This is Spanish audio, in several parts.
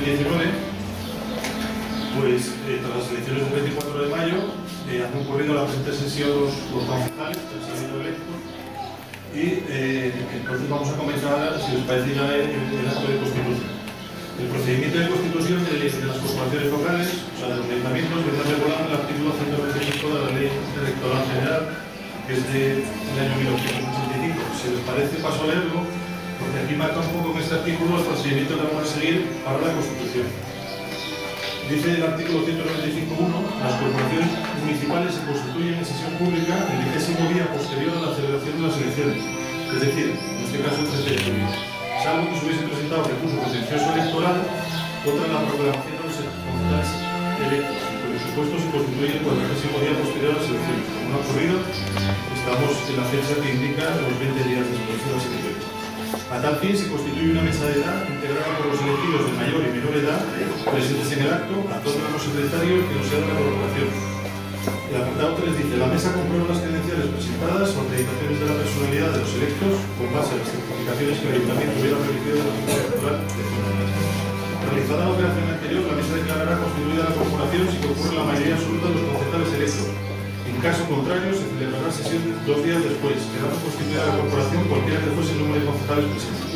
2019, pues tras las elecciones del 24 de mayo han concurrido a la presente sesión los concejales que han salido electos y entonces vamos a comenzar, si os parece, ya el acto de constitución. El procedimiento de constitución de las corporaciones locales, o sea, de los ayuntamientos, viene regulado en el artículo 125 de la Ley Electoral General, que es del año 1985. Si les parece, paso a leerlo, porque aquí marca un poco en este artículo el procedimiento que vamos a seguir para la Constitución. Dice el artículo 195.1: las corporaciones municipales se constituyen en sesión pública el 20º día posterior a la celebración de las elecciones, es decir, en este caso el 30 de junio, salvo que se hubiese presentado recurso contencioso electoral contra la proclamación de los concejales electos, y por supuesto se constituyen el 40º día posterior a las elecciones. Como no ha ocurrido, estamos en la fecha que indica los 20 días después de las elecciones. A tal fin se constituye una mesa de edad integrada por los elegidos de mayor y menor edad presentes en el acto, a todos los secretarios que no sean de la corporación. El apartado 3 dice: la mesa comprueba las credenciales presentadas o acreditaciones de la personalidad de los electos con base a las certificaciones que el ayuntamiento hubiera remitido de la Junta Electoral de Zona. Realizada la operación anterior, la mesa declarará constituida la corporación si concurre la mayoría absoluta de los concejales electos. En caso contrario, se celebrará sesión 2 días después, quedando constituida la corporación cualquiera que fuese el número de concejales presentes.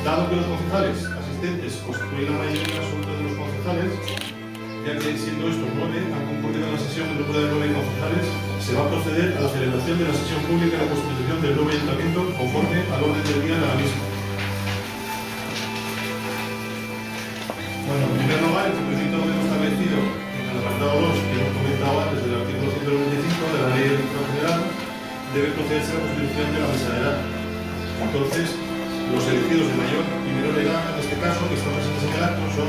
Dado que los concejales asistentes constituyen la mayoría absoluta de los concejales, ya que siendo estos 9 han concurrido en la sesión el número de 9 concejales, se va a proceder a la celebración de la sesión pública de la constitución del nuevo ayuntamiento conforme al orden del día de la misma. Bueno, en primer lugar, el procedimiento que hemos establecido en el apartado 2, que hemos comentado antes del artículo 195 de la Ley Electoral General, debe procederse a la constitución de la mesa de edad. Entonces, los elegidos de mayor y menor edad, en este caso, que están presentes en el acto, son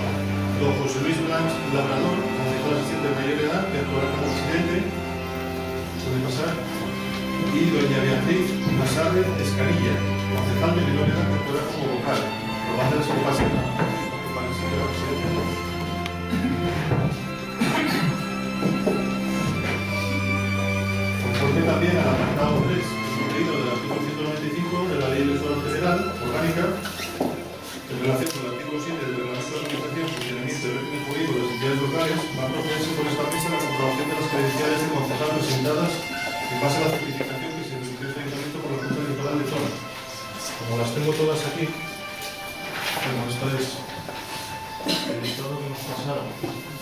don José Luis Blanch Labrador, concejal asistente de mayor edad, que actuará como presidente, puede pasar, y doña Beatriz Masarre Escarilla, concejal de menor edad, que actuará como vocal. Probándoles que pasen para el sitio de la presidencia. Conforme también al apartado 3, que es incluido del artículo 195 de la Ley Electoral General Orgánica, en relación con el artículo 7 del Reglamento de Organización, Funcionamiento y Régimen Jurídico de las entidades locales, va a procederse por esta mesa la comprobación de las credenciales de concejal presentadas en base a la certificación que se remitió este ayuntamiento por la Junta Electoral de Zona. Como las tengo todas aquí, bueno, esta es el listado que nos pasaron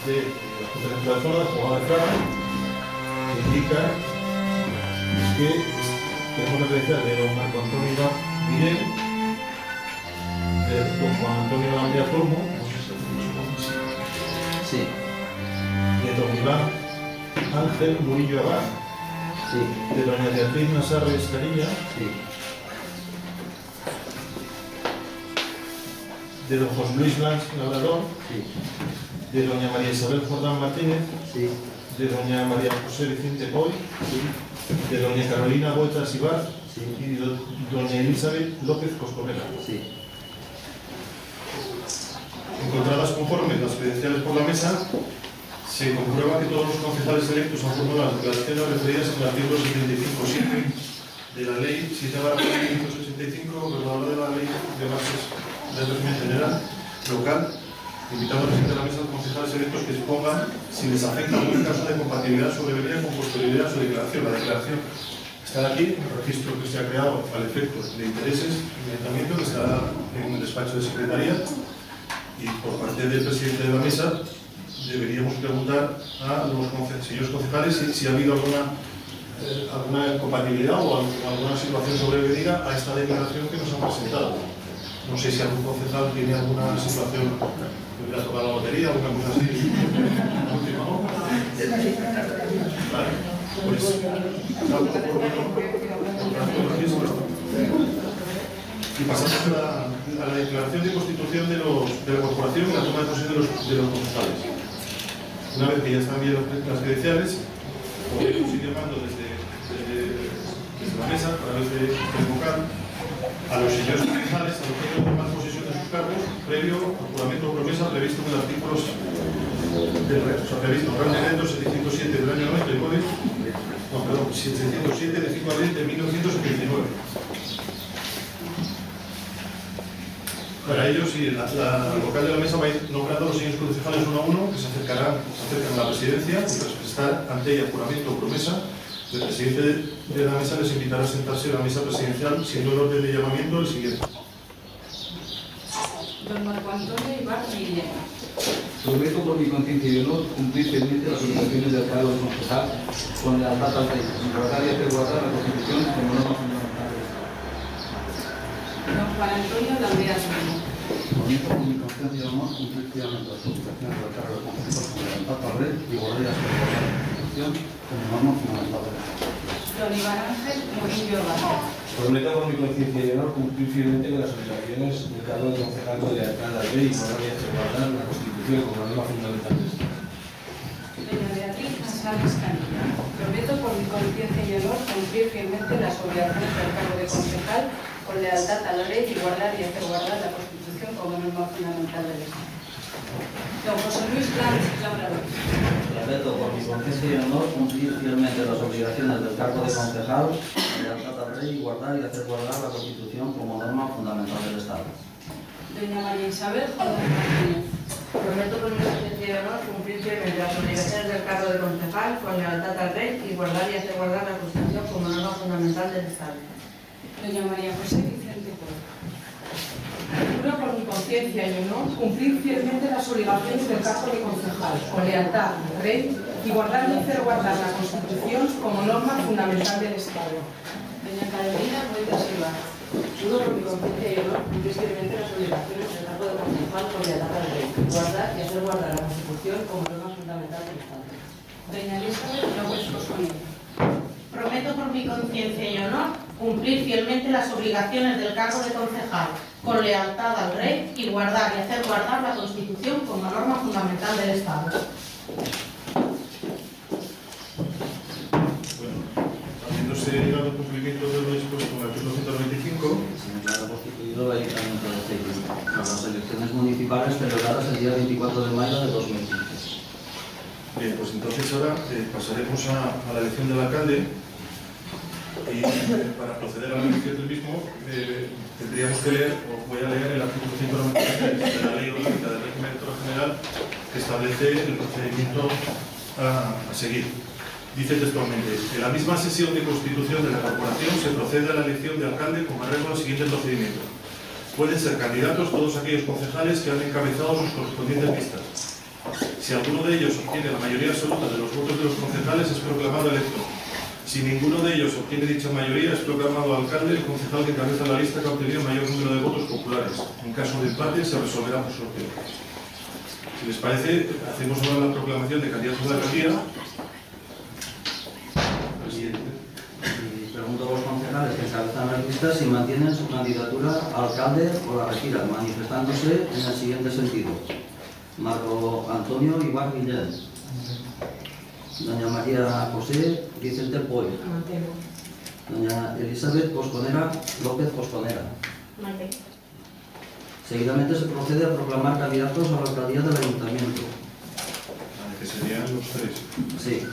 de la Junta Electoral de Zona, de Jugada de Fraga, que indica que tenemos la credencial de don Marco Antonio Miguel, de don Juan Antonio Lambria Tormo, Sí. de don Iván Ángel Murillo Abad, Sí. de doña Beatriz Masarre Escarilla, Sí. de don José Luis Blanch Labrador, Sí. de doña María Isabel Jordán Martínez, Sí. de doña María José Vicente Boy, Sí. de doña Carolina Botas Ibar Sí. y de doña Elizabeth López Cosconera. Sí. Encontradas conformes las credenciales por la mesa, se comprueba que todos los concejales electos han formulado las declaraciones referidas en el artículo 75.7 de la Ley 7/1965, reguladora de la Ley de Bases del Régimen General Local, invitando al presidente de la mesa a los concejales electos que expongan si les afecta algún caso de compatibilidad sobrevenida con posterioridad a su declaración. La declaración está aquí, el registro que se ha creado al efecto de intereses y ayuntamiento, que estará en el despacho de secretaría. Y por parte del presidente de la mesa deberíamos preguntar a los señores concejales si ha habido alguna compatibilidad o alguna situación sobrevenida a esta declaración que nos han presentado. No sé si algún concejal tiene alguna situación que hubiera tocado la lotería o alguna cosa así. Última hora. Vale, pues damos por bueno el registro. Y pasamos a la declaración de constitución de la corporación y la toma de posesión de los concejales. Una vez que ya están bien las credenciales, podemos ir llamando desde la mesa, a través de convocar a los señores concejales a los que no toman posesión de sus cargos, previo al juramento o promesa previsto en el artículo previsto en el Real Decreto 707 del año 90 del Código, no, perdón, 707 de 5 de abril de 1979. Para ello, sí, la vocal de la mesa va a ir nombrando a los señores concejales uno a uno que se acercan a la presidencia y tras prestar ante ella juramento o promesa, el presidente de la mesa les invitará a sentarse en la mesa presidencial, siendo el orden de llamamiento el siguiente. Don Marco Antonio Ibar Guillén. Prometo por mi conciencia y honor cumplir fielmente las obligaciones del cargo de concejal con lealtad al rey, sin guardar y hacer guardar la Constitución como norma fundamental del Estado. Don Juan Antonio Lambeas Memo. Prometo por mi conciencia y honor cumplir fielmente las obligaciones del cargo de concejal con lealtad al rey y guardar y hacer guardar la Constitución como norma fundamental del Estado. Don Iván Ángel Murillo Vázquez. Prometo por mi conciencia y honor cumplir fielmente con las obligaciones del cargo de concejal con lealtad al rey y guardar y hacer guardar la Constitución como norma fundamental del Estado. Doña Beatriz González Canilla. Prometo por mi conciencia y honor cumplir fielmente las obligaciones del cargo de concejal con lealtad a la ley y guardar y hacer guardar la Constitución como norma fundamental del Estado. Don José Luis Blanch Labrador. Prometo por mi conciencia y honor cumplir fielmente las obligaciones del cargo de concejal con lealtad al rey y guardar y hacer guardar la Constitución como norma fundamental del Estado. Doña María Isabel Joder Martínez. Prometo por mi conciencia y honor cumplir fielmente las obligaciones del cargo de concejal con lealtad al rey y guardar y hacer guardar la Constitución como norma fundamental del Estado. Doña María José Vicente Pueblo. Juro por mi conciencia y honor cumplir fielmente las obligaciones del cargo de concejal, con lealtad al rey y guardar y hacer guardar la Constitución como norma fundamental del Estado. Doña Carolina Moita Silva. Juro por mi conciencia y honor cumplir fielmente las obligaciones del cargo de concejal con lealtad al rey y guardar y hacer guardar la Constitución como norma fundamental del Estado. Doña Elizabeth López Cosconilla. Prometo por mi conciencia y honor cumplir fielmente las obligaciones del cargo de concejal con lealtad al rey y guardar y hacer guardar la Constitución como norma fundamental del Estado. Bueno, habiéndose llegado al cumplimiento de lo dispuesto en el artículo 125, Se declara constituido el Ayuntamiento de Ceuta para las elecciones municipales celebradas el día 24 de mayo de 2015. bien, pues entonces ahora pasaremos a la elección del alcalde y para proceder a la elección del mismo tendríamos que leer, o voy a leer el artículo 196 de la Ley Orgánica del Régimen Electoral General que establece el procedimiento a seguir. Dice textualmente: en la misma sesión de constitución de la corporación se procede a la elección de alcalde con arreglo al siguiente procedimiento. Pueden ser candidatos todos aquellos concejales que han encabezado sus correspondientes listas. Si alguno de ellos obtiene la mayoría absoluta de los votos de los concejales, es proclamado electo. Si ninguno de ellos obtiene dicha mayoría, es proclamado alcalde el concejal que encabeza la lista que ha obtenido el mayor número de votos populares. En caso de empate, se resolverá por sorteo. Si les parece, hacemos ahora la proclamación de candidatos a la alcaldía. Presidente. Y pregunto a los concejales que encabezan las listas si mantienen su candidatura a alcalde o la retiran, manifestándose en el siguiente sentido. Marco Antonio Ibar Guillén. Doña María José Vicente Poy. Mantengo. Doña Elizabeth Cosconera López Cosconera. Mantengo. Seguidamente se procede a proclamar candidatos a la alcaldía del ayuntamiento. Que serían los tres. Sí.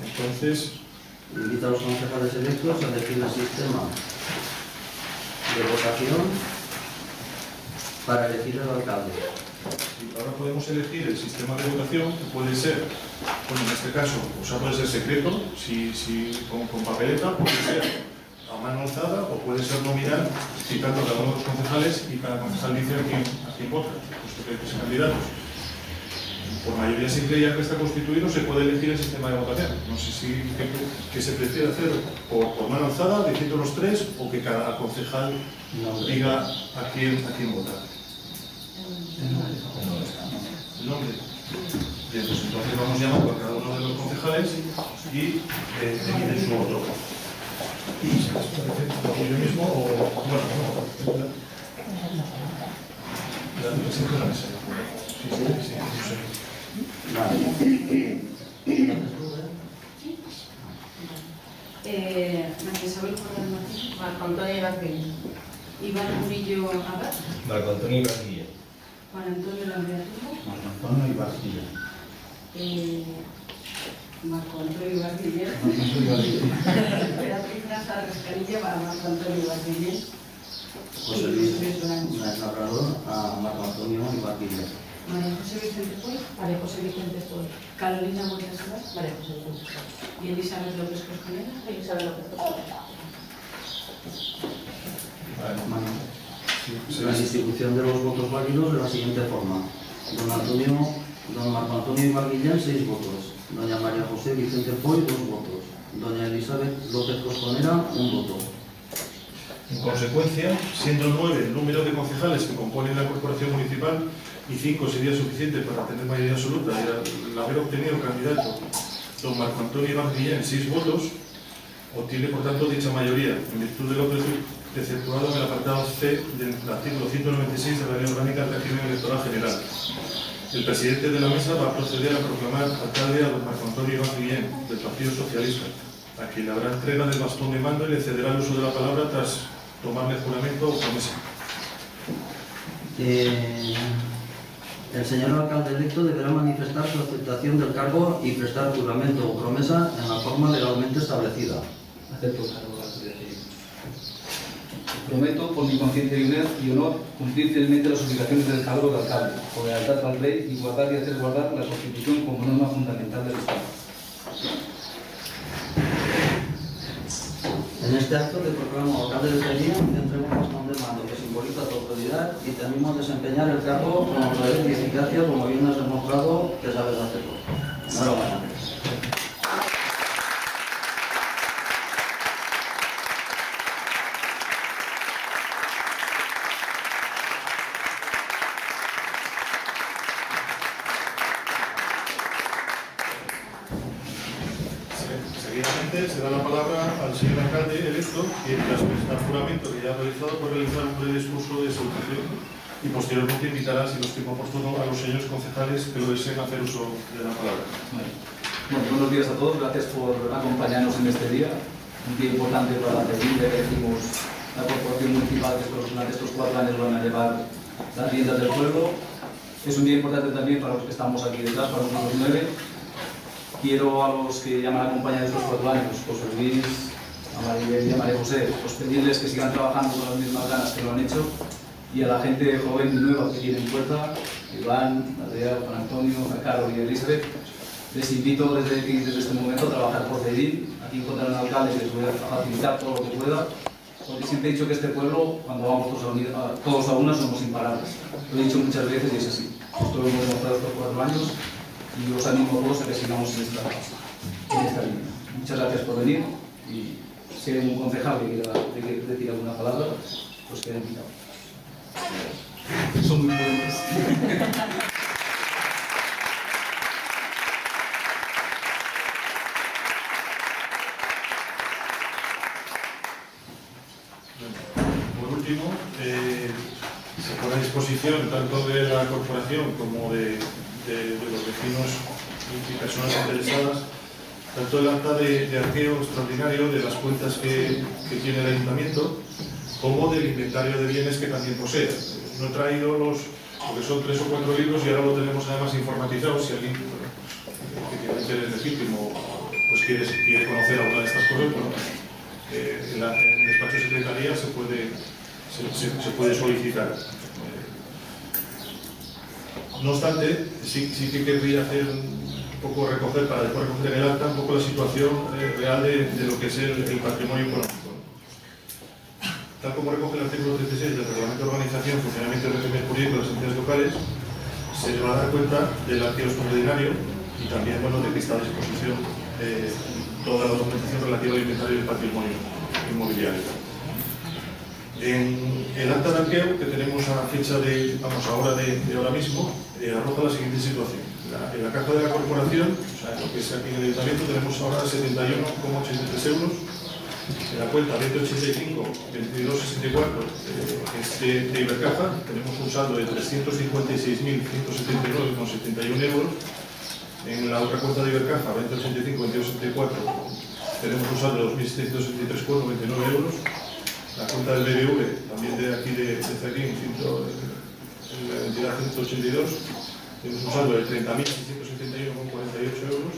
Entonces, Invito a los concejales electos a elegir el sistema de votación para elegir el alcalde. y ahora podemos elegir el sistema de votación, que puede ser, bueno, en este caso, o sea, puede ser secreto, con papeleta, puede ser a mano alzada o puede ser nominal, citando a cada uno de los concejales y cada concejal dice a quién vota, puesto que es candidatos. Por mayoría simple, ya que está constituido, se puede elegir el sistema de votación. No sé si que se prefiere hacer por mano alzada, diciendo los tres, o que cada concejal diga a quién vota. El nombre. Bien, pues entonces vamos llamando a cada uno de los concejales y emiten su voto. ¿Y se les parece yo mismo o...? Bueno, la presencia de la mesa. Sí, no sé. Vale. María Isabel Jordán Martín. Marco Antonio Ibar Guillén. Iván Murillo Abad. Marco Antonio Ibar Guillén. Juan Antonio Lambeas Memo. Marco Antonio Ibar Guillén. Marco Antonio Ibar Guillén. Marco Antonio Ibar Guillén. Beatriz González Canilla para Marco Antonio Ibar Guillén. José Luis Sáenz Labrador, a Marco Antonio Ibarguilla. María José Vicente Puig. María José Vicente Puig. Carolina Moya Sabas. María José Vicente Puig. Y Elizabeth López Cosconera. Elizabeth López Cosconera. La distribución de los votos válidos de la siguiente forma. Don Marco Antonio Ibarguillén, 6 votos. Doña María José Vicente Puig, 2 votos. Doña Elizabeth López Cosconera, 1 voto. En consecuencia, siendo 9 el número de concejales que componen la corporación municipal y 5 sería suficiente para tener mayoría absoluta y al haber obtenido candidato don Marco Antonio Ibarguillén 6 votos, obtiene por tanto dicha mayoría en virtud de lo preceptuado en el apartado C del artículo 196 de la Ley Orgánica del Régimen Electoral General. El presidente de la mesa va a proceder a proclamar alcalde a don Marco Antonio Ibarguillén del Partido Socialista, a quien le habrá entrega del bastón de mando y le cederá el uso de la palabra tras tomarle juramento o promesa. El señor alcalde electo deberá manifestar su aceptación del cargo y prestar juramento o promesa en la forma legalmente establecida. Acepto el cargo de alcalde. Prometo, por mi conciencia y honor, cumplir fielmente las obligaciones del cargo de alcalde, con lealtad al rey y guardar y hacer guardar la Constitución como norma fundamental del Estado. En este acto te proclamo alcalde de Sevilla, te entrego un bastón de mando que simboliza tu autoridad y te animo a desempeñar el cargo con honradez y eficacia como bien has demostrado que sabes hacerlo. Enhorabuena. Seguidamente se da la palabra al señor alcalde electo, que tras prestar juramento que ya ha realizado, puede realizar un breve discurso de salutación y posteriormente invitará, si lo estimo oportuno, a los señores concejales que lo deseen hacer uso de la palabra. Bueno, buenos días a todos, gracias por acompañarnos en este día, un día importante para la Sevilla, que decimos la corporación municipal que durante estos 4 años van a llevar las riendas del pueblo. Es un día importante también para los que estamos aquí detrás, para nosotros 9. Quiero a los que ya me han acompañado estos 4 años, José Luis, a Maribel y a María José, pues pedirles que sigan trabajando con las mismas ganas que lo han hecho, y a la gente joven y nueva que tiene en puerta, Iván, Adrián, Juan Antonio, Carlos y Elizabeth, les invito desde este momento a trabajar por pedir. Aquí encontrarán un alcalde que les voy a facilitar todo lo que pueda, porque siempre he dicho que este pueblo, cuando vamos todos a una, somos imparables. Lo he dicho muchas veces y es así. Esto lo hemos demostrado estos 4 años. Y os animo a todos a que sigamos en esta línea. Muchas gracias por venir y si hay un concejal que quiera decir alguna palabra, pues queda invitado. Son muy buenos. Por último, se pone a disposición tanto de la corporación como de los vecinos y personas interesadas, tanto el acta de arqueo extraordinario de las cuentas que tiene el ayuntamiento, como del inventario de bienes que también posee. No he traído porque son 3 o 4 libros y ahora lo tenemos además informatizado. Si alguien que tiene interés legítimo pues quiere conocer alguna de estas cosas, bueno, en el despacho de secretaría se puede solicitar. No obstante, sí que querría hacer un poco recoger, para después recoger en el acta, un poco la situación real de lo que es el patrimonio económico. Tal como recoge el artículo 36 del Reglamento de Organización y Funcionamiento del Régimen Jurídico de las Entidades Locales, se va a dar cuenta del arqueo extraordinario y también de que está a disposición toda la documentación relativa al inventario del patrimonio inmobiliario. En el acta de arqueo que tenemos a fecha de ahora mismo, arroja la siguiente situación. En la caja de la corporación, o sea, lo que es aquí en el ayuntamiento, tenemos ahora 71,83 euros. En la cuenta 2085-2264 de Ibercaja tenemos un saldo de 356.179,71 euros. En la otra cuenta de Ibercaja 2085-2264 tenemos un saldo de 2.773,29 euros. La cuenta del BBV, también de aquí de Cerquín, en la entidad 182, tenemos un saldo de 30.671,48 euros.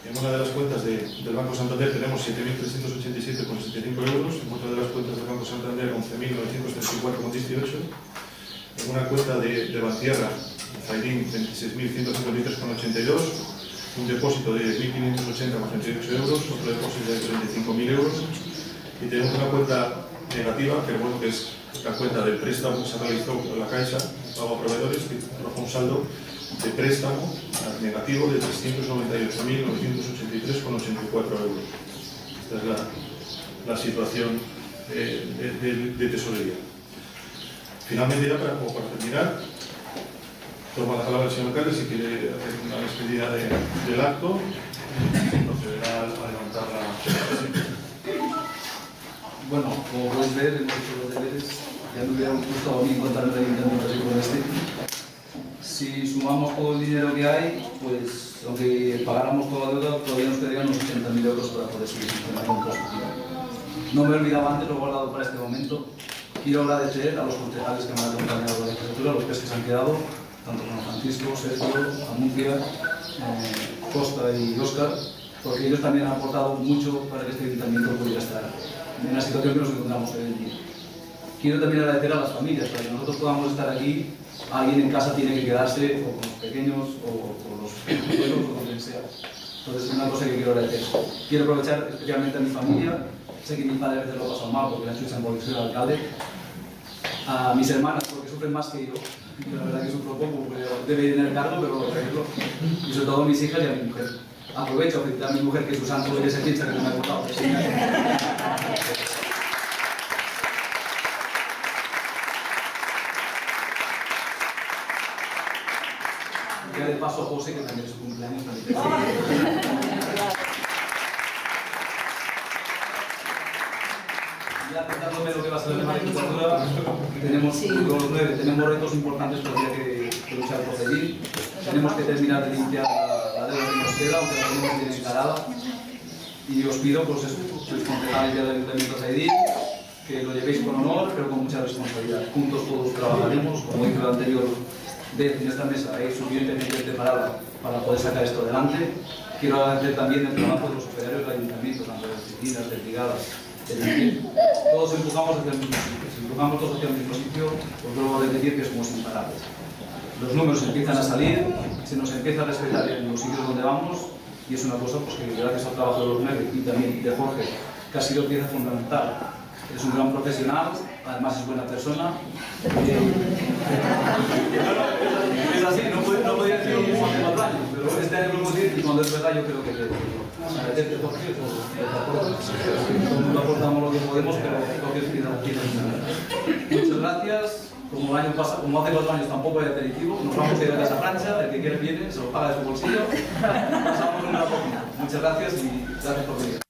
En una de las cuentas del Banco Santander tenemos 7.387,75 euros, en otra de las cuentas del Banco Santander 11.934,18, en una cuenta de Bantierra, Zaidín, 26.153,82, un depósito de 10.580,38 euros, otro depósito de 35.000 euros, y tenemos una cuenta negativa, que bueno, que es la cuenta del préstamo que se realizó con la Caixa, pago a proveedores, que arroja un saldo de préstamo negativo de 398.983,84 euros. Esta es la situación de tesorería. Finalmente, ya para terminar, toma la palabra el señor alcalde si quiere hacer una despedida del acto, procederá a levantar la sesión. Bueno, como podéis ver, hemos hecho los deberes. Ya me hubiera gustado a mí encontrar el ayuntamiento así como este. Si sumamos todo el dinero que hay, pues aunque pagáramos toda la deuda, todavía nos quedarían unos 80.000 euros para poder seguir funcionando en positiva. No me olvidaba antes, lo he guardado para este momento. Quiero agradecer a los concejales que me han acompañado en la legislatura, a los tres que se han quedado, tanto San Francisco, Sergio, Amuncia, Costa y Óscar, porque ellos también han aportado mucho para que este ayuntamiento pudiera estar en la situación que nos encontramos hoy en día. Quiero también agradecer a las familias, para que nosotros podamos estar aquí, alguien en casa tiene que quedarse, o con los pequeños, o con los abuelos, o con quien sea. Entonces es una cosa que quiero agradecer. Quiero aprovechar especialmente a mi familia, sé que mi padre a veces lo ha pasado mal porque la chucha en Bolivia al alcalde, a mis hermanas porque sufren más que yo, la verdad que sufro poco porque debe ir en el cargo, pero lo arreglo, y sobre todo a mis hijas y a mi mujer. Aprovecho a felicitar a mi mujer, que es su santo y ese piensa que no me ha cortado. Ya de paso a José, que también es su cumpleaños. Ya tratándome lo que va a ser el tema de agricultura, tenemos los 9, tenemos retos importantes todavía que luchar por seguir. Tenemos que terminar de limpiar la deuda que nos queda, aunque la tenemos bien encarada. Y os pido, pues, sois concejales del Ayuntamiento de Zaidín, que lo llevéis con honor, pero con mucha responsabilidad. Juntos todos trabajaremos, como dijo el anterior vez en esta mesa, hay suficientemente preparada para poder sacar esto adelante. Quiero agradecer también el trabajo de los operarios del Ayuntamiento, tanto de oficinas, de brigadas, de limpieza. Todos empujamos hacia el mismo sitio. Si empujamos todos hacia el mismo sitio, os vuelvo a repetir que somos imparables. Los números empiezan a salir, se nos empieza a respetar en los sitios donde vamos, y es una cosa pues, que gracias al trabajo de los 9 y también de Jorge, que ha sido pieza fundamental. Es un gran profesional, además es buena persona. Es así, no podía decir lo mismo hace 4 años, pero este año lo puedo decir y cuando es verdad yo creo que agradecerte Jorge por el aporte. Todo el mundo aportamos lo que podemos, pero Jorge es pieza fundamental. Muchas gracias. Como el año pasado, como hace 4 años tampoco hay aperitivo, nos vamos a ir a Casa Plancha, el que quiere viene, se lo paga de su bolsillo, pasamos un rato. Muchas gracias y gracias por venir.